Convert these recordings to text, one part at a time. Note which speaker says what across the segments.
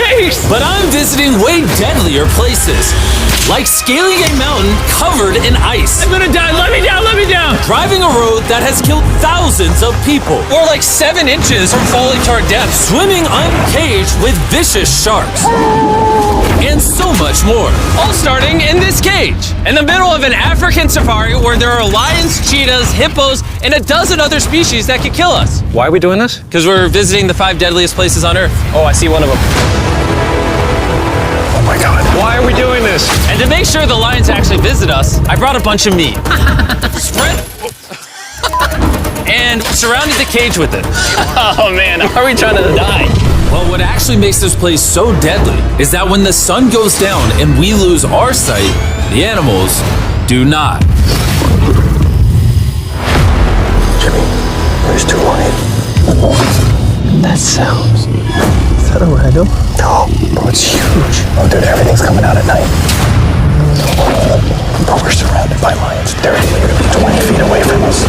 Speaker 1: face!
Speaker 2: But I'm visiting way deadlier places, like scaling a mountain covered in ice.
Speaker 1: I'm gonna die, let me down, let me down!
Speaker 2: Driving a road that has killed thousands of people.
Speaker 1: Or like 7 inches from falling to our death.
Speaker 2: Swimming uncaged with vicious sharks. And so much more.
Speaker 1: All starting in this cage, in the middle of an African safari where there are lions, cheetahs, hippos, and a dozen other species that could kill us.
Speaker 3: Why are we doing this?
Speaker 1: Because we're visiting the 5 deadliest places on Earth.
Speaker 3: Oh, I see one of them. Oh my God. Why are we doing this?
Speaker 1: And to make sure the lions actually visit us, I brought a bunch of meat. Spread and surrounded the cage with it.
Speaker 3: Oh man, are we trying to die?
Speaker 2: Well, what actually makes this place so deadly is that when the sun goes down and we lose our sight, the animals do not.
Speaker 4: Jimmy, there's 2 lions.
Speaker 5: That sounds... Is that a rhino?
Speaker 4: No, bro, it's huge. Oh, dude, everything's coming out at night. Bro, we're surrounded by lions. They're literally 20 feet away from us.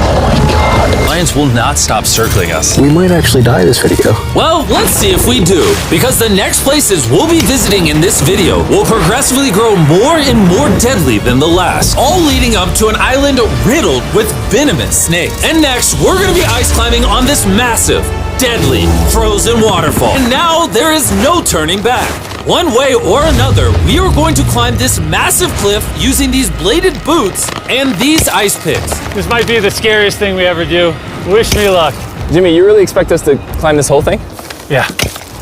Speaker 4: Oh my God.
Speaker 1: Lions will not stop circling us.
Speaker 5: We might actually die this video.
Speaker 2: Well, let's see if we do, because the next places we'll be visiting in this video will progressively grow more and more deadly than the last, all leading up to an island riddled with venomous snakes. And next, we're gonna be ice climbing on this massive, deadly, frozen waterfall. And now there is no turning back. One way or another, we are going to climb this massive cliff using these bladed boots and these ice picks.
Speaker 1: This might be the scariest thing we ever do. Wish me luck.
Speaker 3: Jimmy, you really expect us to climb this whole thing?
Speaker 1: Yeah.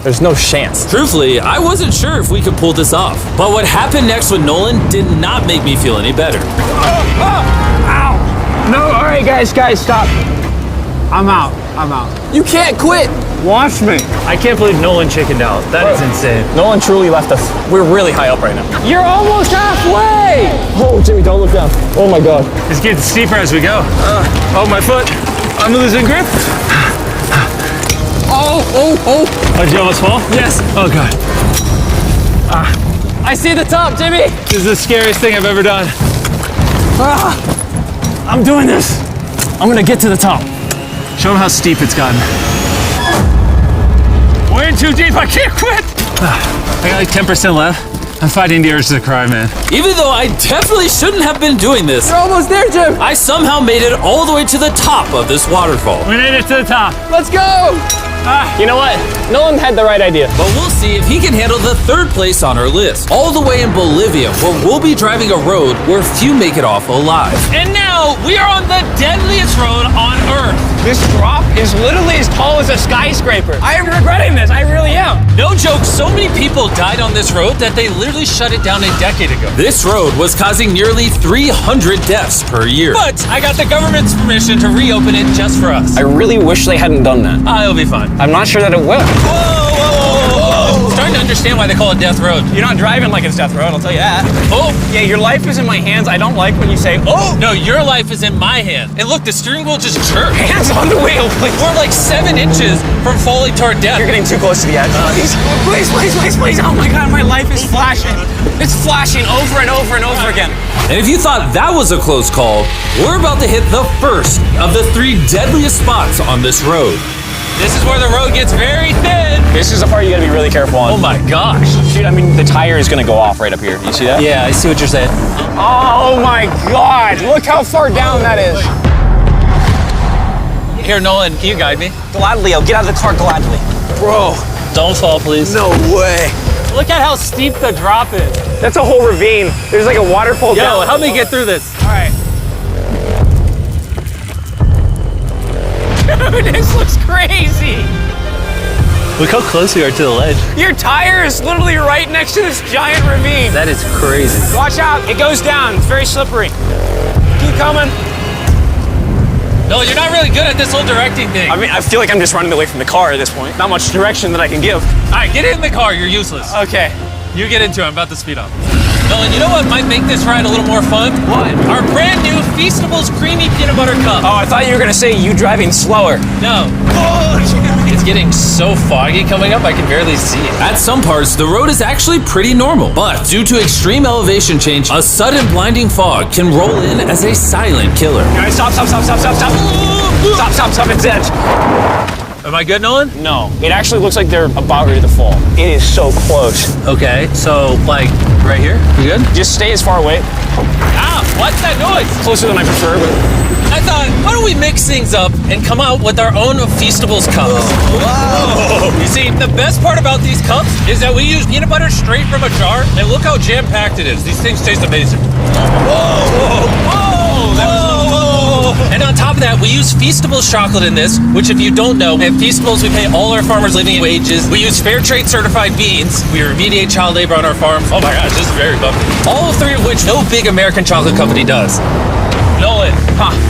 Speaker 3: There's no chance.
Speaker 2: Truthfully, I wasn't sure if we could pull this off. But what happened next with Nolan did not make me feel any better.
Speaker 1: Ow! No, all right, guys, stop. I'm out.
Speaker 3: You can't quit.
Speaker 1: Watch me. I can't believe Nolan chickened out. That is insane.
Speaker 3: Nolan truly left us. We're really high up right now.
Speaker 1: You're almost halfway!
Speaker 3: Oh, Jimmy, don't look down. Oh my God.
Speaker 1: It's getting steeper as we go. Oh, my foot. I'm losing grip. Oh, did you almost fall?
Speaker 3: Yes.
Speaker 1: Oh, God.
Speaker 3: I see the top, Jimmy.
Speaker 1: This is the scariest thing I've ever done. I'm doing this.
Speaker 3: I'm gonna get to the top.
Speaker 1: Show them how steep it's gotten. We're in too deep, I can't quit! I got like 10% left. I'm fighting the urge to cry, man.
Speaker 2: Even though I definitely shouldn't have been doing this,
Speaker 3: You're almost there, Jim.
Speaker 2: I somehow made it all the way to the top of this waterfall.
Speaker 1: We made it to the top.
Speaker 3: Let's go. You know what? Nolan had the right idea.
Speaker 2: But we'll see if he can handle the 3rd place on our list, all the way in Bolivia, where we'll be driving a road where few make it off alive.
Speaker 1: And now we are on the deadliest road on Earth. This drop is literally as tall as a skyscraper. I am regretting this, I really am.
Speaker 2: No joke, so many people died on this road that they literally shut it down a decade ago. This road was causing nearly 300 deaths per year.
Speaker 1: But I got the government's permission to reopen it just for us.
Speaker 3: I really wish they hadn't done that.
Speaker 1: It'll be fine.
Speaker 3: I'm not sure that it will.
Speaker 1: Whoa. Starting to understand why they call it Death Road.
Speaker 3: You're not driving like it's Death Road, I'll tell you that.
Speaker 1: Oh,
Speaker 3: Yeah, your life is in my hands. I don't like when you say, oh.
Speaker 1: no, your life is in my hand. And look, the steering wheel just jerked.
Speaker 3: Hands on the wheel, please.
Speaker 1: We're like 7 inches from falling to our death.
Speaker 3: You're getting too close to the edge. Please. Oh my God, my life is flashing. It's flashing over and over and over again.
Speaker 2: And if you thought that was a close call, we're about to hit the first of the 3 deadliest spots on this road.
Speaker 1: This is where the road gets very thin.
Speaker 3: This is the part you gotta be really careful on.
Speaker 1: Oh my gosh.
Speaker 3: Dude, I mean, the tire is gonna go off right up here. You see that?
Speaker 1: Yeah, I see what you're saying.
Speaker 3: Oh my God, look how far down that is.
Speaker 1: Here, Nolan, can you guide me?
Speaker 3: Gladly, I'll get out of the car gladly.
Speaker 1: Bro. Don't fall, please.
Speaker 3: No way.
Speaker 1: Look at how steep the drop is.
Speaker 3: That's a whole ravine. There's like a waterfall down.
Speaker 1: Yo, help me get through this.
Speaker 3: All right. Dude, this looks crazy.
Speaker 1: Look how close we are to the ledge.
Speaker 3: Your tire is literally right next to this giant ravine.
Speaker 1: That is crazy.
Speaker 3: Watch out, it goes down. It's very slippery. Keep coming.
Speaker 1: No, you're not really good at this whole directing thing.
Speaker 3: I mean, I feel like I'm just running away from the car at this point. Not much direction that I can give.
Speaker 1: All right, get in the car. You're useless.
Speaker 3: Okay.
Speaker 1: You get into it. I'm about to speed up. Nolan, you know what might make this ride a little more fun?
Speaker 3: What?
Speaker 1: Our brand new Feastables Creamy Peanut Butter Cup.
Speaker 3: Oh, I thought you were gonna say you driving slower.
Speaker 1: No. It's getting so foggy coming up, I can barely see it.
Speaker 2: At some parts, the road is actually pretty normal, but due to extreme elevation change, a sudden blinding fog can roll in as a silent killer.
Speaker 3: All right, stop, it's edge.
Speaker 1: Am I good, Nolan?
Speaker 3: No, it actually looks like they're about ready to fall. It is so close.
Speaker 1: Okay, so like right here? You good?
Speaker 3: Just stay as far away.
Speaker 1: Ah, what's that noise?
Speaker 3: Closer than I prefer, but
Speaker 1: I thought, why don't we mix things up and come out with our own Feastables cups? Whoa. You see, the best part about these cups is that we use peanut butter straight from a jar, and look how jam-packed it is. These things taste amazing. Whoa, whoa, whoa, whoa. And on top of that, we use Feastables chocolate in this, which if you don't know, at Feastables, we pay all our farmers living wages. We use fair trade certified beans. We remediate child labor on our farms. Oh my gosh, this is very bumpy. All three of which no big American chocolate company does. Nolan,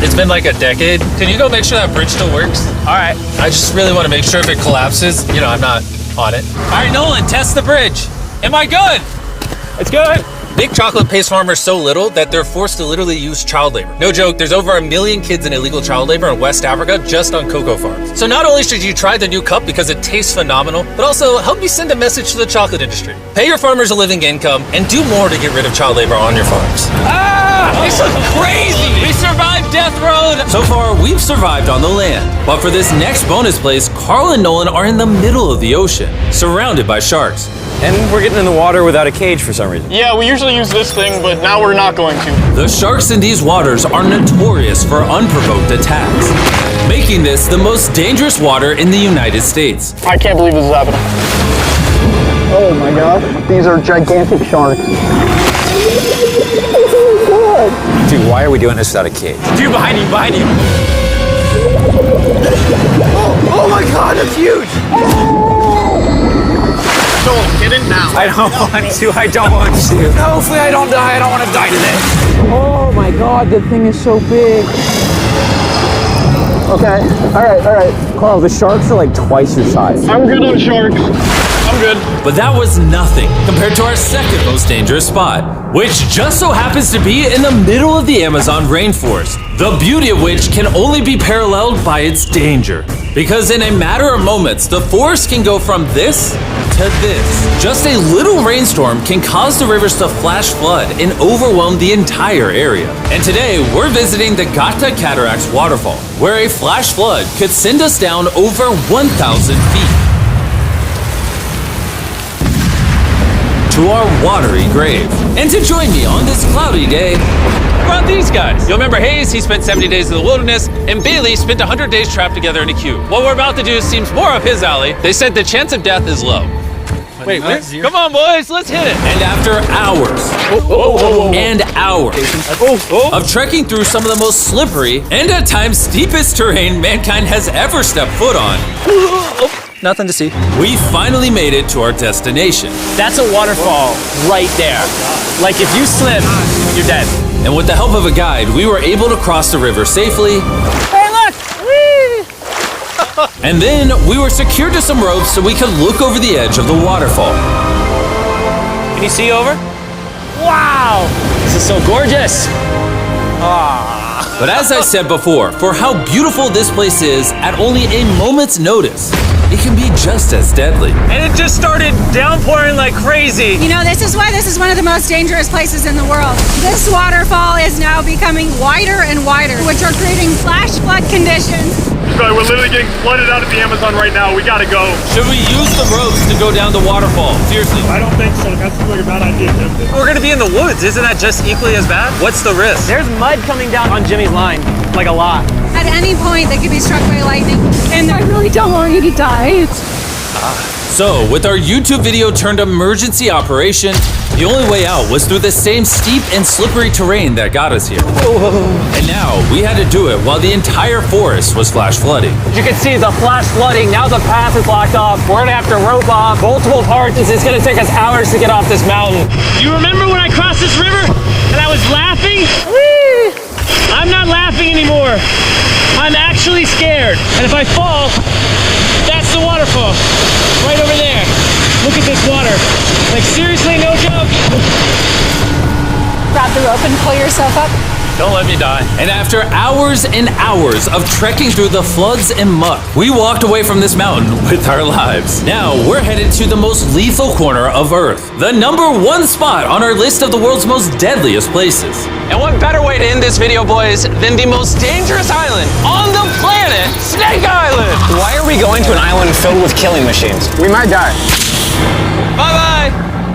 Speaker 1: it's been like a decade. Can you go make sure that bridge still works?
Speaker 3: all right.
Speaker 1: I just really want to make sure if it collapses, you know, I'm not on it. All right, Nolan, test the bridge. Am I good?
Speaker 3: It's good.
Speaker 1: Big chocolate pays farmers so little that they're forced to literally use child labor. No joke, there's over 1 million kids in illegal child labor in West Africa just on cocoa farms. So not only should you try the new cup because it tastes phenomenal, but also help me send a message to the chocolate industry. Pay your farmers a living income and do more to get rid of child labor on your farms.
Speaker 3: Ah, this is crazy.
Speaker 1: We survived Death Road!
Speaker 2: So far, we've survived on the land. But for this next bonus place, Carl and Nolan are in the middle of the ocean, surrounded by sharks.
Speaker 6: And we're getting in the water without a cage for some reason.
Speaker 7: Yeah, we usually use this thing, but now we're not going to.
Speaker 2: The sharks in these waters are notorious for unprovoked attacks, making this the most dangerous water in the United States.
Speaker 7: I can't believe this is happening. Oh my gosh, these are gigantic sharks.
Speaker 6: Dude, why are we doing this without a cage?
Speaker 3: Dude, behind you, behind you.
Speaker 7: Oh my god, that's huge! Don't get in now.
Speaker 6: I don't want to. I don't want to. Hopefully I don't die. I don't want to die today.
Speaker 7: Oh my god, that thing is so big. Okay, all right.
Speaker 6: Carl, the sharks are like twice your size.
Speaker 7: I'm good on sharks. I'm good.
Speaker 2: But that was nothing compared to our second most dangerous spot, which just so happens to be in the middle of the Amazon rainforest, the beauty of which can only be paralleled by its danger. Because in a matter of moments, the forest can go from this to this. Just a little rainstorm can cause the rivers to flash flood and overwhelm the entire area. And today, we're visiting the Gata Cataracts waterfall, where a flash flood could send us down over 1,000 feet to our watery grave. And to join me on this cloudy day,
Speaker 1: What about these guys? You'll remember Hayes, he spent 70 days in the wilderness, and Bailey spent 100 days trapped together in a cube. What we're about to do seems more up his alley. They said the chance of death is low. Wait, come on, boys, let's hit it.
Speaker 2: and after hours and hours of trekking through some of the most slippery and at times steepest terrain mankind has ever stepped foot on,
Speaker 6: Nothing to see.
Speaker 2: we finally made it to our destination.
Speaker 3: That's a waterfall right there. Like if you slip, you're dead.
Speaker 2: And with the help of a guide, we were able to cross the river safely.
Speaker 3: Hey, look! Whee!
Speaker 2: And then we were secured to some ropes so we could look over the edge of the waterfall.
Speaker 3: Can you see over? Wow! This is so gorgeous.
Speaker 2: But as I said before, for how beautiful this place is, at only a moment's notice, it can be just as deadly.
Speaker 1: And it just started downpouring like crazy.
Speaker 8: You know, this is why this is one of the most dangerous places in the world. This waterfall is now becoming wider and wider, which are creating flash flood conditions.
Speaker 7: Sorry, we're literally getting flooded out of the Amazon right now. We gotta go.
Speaker 2: Should we use the ropes to go down the waterfall? Seriously.
Speaker 7: I don't think so. That seems like a bad idea, Tim.
Speaker 1: We're gonna be in the woods. Isn't that just equally as bad? What's the risk?
Speaker 3: There's mud coming down on Jimmy's line, like a lot.
Speaker 8: At any point, they could be struck by lightning. And I really don't want you to die.
Speaker 2: So, with our YouTube video turned emergency operation, the only way out was through the same steep and slippery terrain that got us here. And now, we had to do it while the entire forest was flash flooding.
Speaker 3: You can see the flash flooding. Now the path is blocked off. We're gonna have to rope off multiple parts. It's gonna take us hours to get off this mountain.
Speaker 9: Do you remember when I crossed this river and I was laughing? I'm not laughing anymore. I'm actually scared. And if I fall, that's the waterfall. Right over there. Look at this water. Like seriously, no joke.
Speaker 8: Grab the rope and pull yourself up.
Speaker 1: Don't let me die.
Speaker 2: And after hours and hours of trekking through the floods and muck, we walked away from this mountain with our lives. Now we're headed to the most lethal corner of Earth, the #1 spot on our list of the world's most deadliest places.
Speaker 3: And what better way to end this video, boys, than the most dangerous island on the planet, Snake Island? Why are we going to an island filled with killing machines?
Speaker 7: We might die.
Speaker 1: Bye-bye.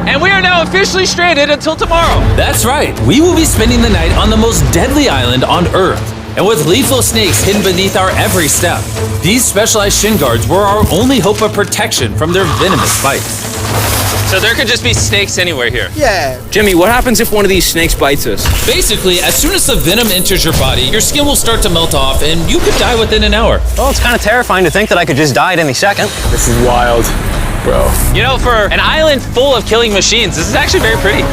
Speaker 1: And we are now officially stranded until tomorrow.
Speaker 2: That's right, we will be spending the night on the most deadly island on Earth. And with lethal snakes hidden beneath our every step, these specialized shin guards were our only hope of protection from their venomous bites.
Speaker 1: So there could just be snakes anywhere here.
Speaker 7: Yeah.
Speaker 3: Jimmy, what happens if one of these snakes bites us?
Speaker 2: Basically, as soon as the venom enters your body, your skin will start to melt off and you could die within an hour.
Speaker 3: Well, it's kind of terrifying to think that I could just die at any second.
Speaker 6: This is wild, bro.
Speaker 1: You know, for an island full of killing machines, this is actually very pretty.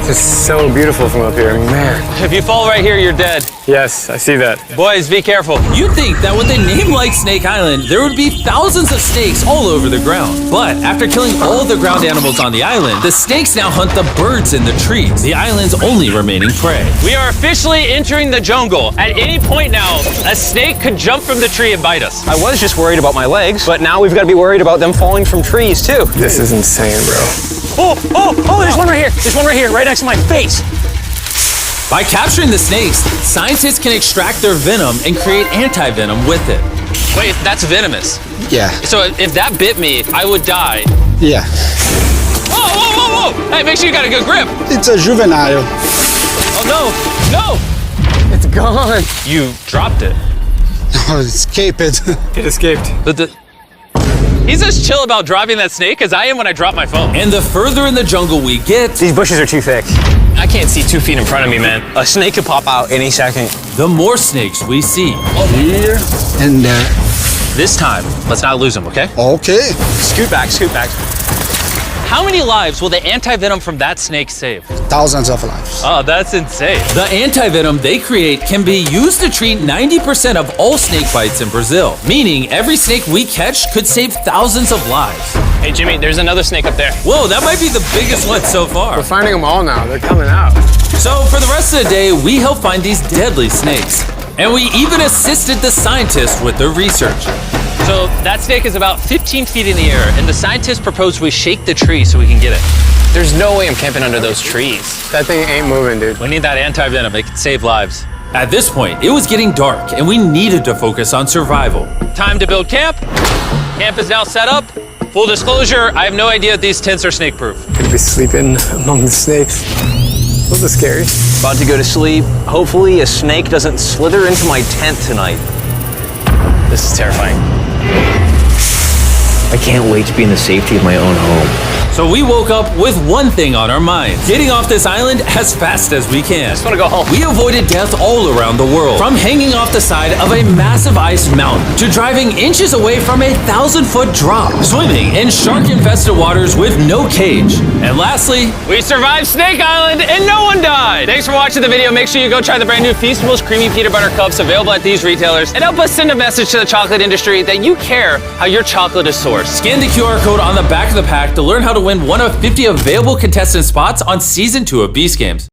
Speaker 6: This is so beautiful from up here, man.
Speaker 1: If you fall right here, you're dead.
Speaker 6: Yes, I see that.
Speaker 1: Boys, be careful.
Speaker 2: You'd think that with a name like Snake Island, there would be thousands of snakes all over the ground. But after killing all the ground animals on the island, the snakes now hunt the birds in the trees, the island's only remaining prey.
Speaker 1: We are officially entering the jungle. At any point now, a snake could jump from the tree and bite us.
Speaker 3: I was just worried about my legs, but now we've got to be worried about them falling from trees, too.
Speaker 6: This is insane, bro.
Speaker 3: Oh, there's one right here. There's one right here, right next to my face.
Speaker 2: By capturing the snakes, scientists can extract their venom and create anti-venom with it.
Speaker 1: Wait, that's venomous.
Speaker 7: Yeah.
Speaker 1: So if that bit me, I would die.
Speaker 7: Yeah.
Speaker 1: Whoa! Hey, make sure you got a good grip.
Speaker 7: It's a juvenile.
Speaker 1: Oh, no!
Speaker 7: It's gone.
Speaker 1: You dropped it.
Speaker 7: Oh, escape it.
Speaker 6: It escaped.
Speaker 1: He's as chill about dropping that snake as I am when I drop my phone.
Speaker 2: And the further in the jungle we get,
Speaker 3: These bushes are too thick. I can't see 2 feet in front of me, man. A snake could pop out any second.
Speaker 2: the more snakes we see.
Speaker 7: Here and there.
Speaker 1: This time, let's not lose him, okay?
Speaker 7: Okay.
Speaker 3: Scoot back, scoot back.
Speaker 1: How many lives will the anti-venom from that snake save?
Speaker 7: Thousands of lives.
Speaker 1: Oh, that's insane.
Speaker 2: The anti-venom they create can be used to treat 90% of all snake bites in Brazil, meaning every snake we catch could save thousands of lives.
Speaker 3: Hey, Jimmy, there's another snake up there.
Speaker 2: Whoa, that might be the biggest one so far.
Speaker 6: We're finding them all now. They're coming out.
Speaker 2: So for the rest of the day, we help find these deadly snakes. And we even assisted the scientists with their research.
Speaker 1: So that snake is about 15 feet in the air, and the scientists proposed we shake the tree so we can get it.
Speaker 3: There's no way I'm camping under those trees.
Speaker 6: That thing ain't moving, dude.
Speaker 1: We need that anti-venom. It can save lives.
Speaker 2: At this point, it was getting dark and we needed to focus on survival.
Speaker 1: Time to build camp. Camp is now set up. Full disclosure, I have no idea if these tents are snake-proof.
Speaker 6: Could be sleeping among the snakes. A little scary.
Speaker 3: About to go to sleep. Hopefully a snake doesn't slither into my tent tonight. This is terrifying. I can't wait to be in the safety of my own home.
Speaker 2: So we woke up with one thing on our minds: getting off this island as fast as we can.
Speaker 3: Just want to go home.
Speaker 2: We avoided death all around the world, from hanging off the side of a massive ice mountain to driving inches away from a 1,000-foot drop, swimming in shark-infested waters with no cage, and lastly,
Speaker 1: We survived Snake Island and no one died. Thanks for watching the video. Make sure you go try the brand new Feastables Creamy Peanut Butter Cups available at these retailers, and help us send a message to the chocolate industry that you care how your chocolate is sourced.
Speaker 2: scan the QR code on the back of the pack to learn how to win one of 50 available contestant spots on Season 2 of Beast Games.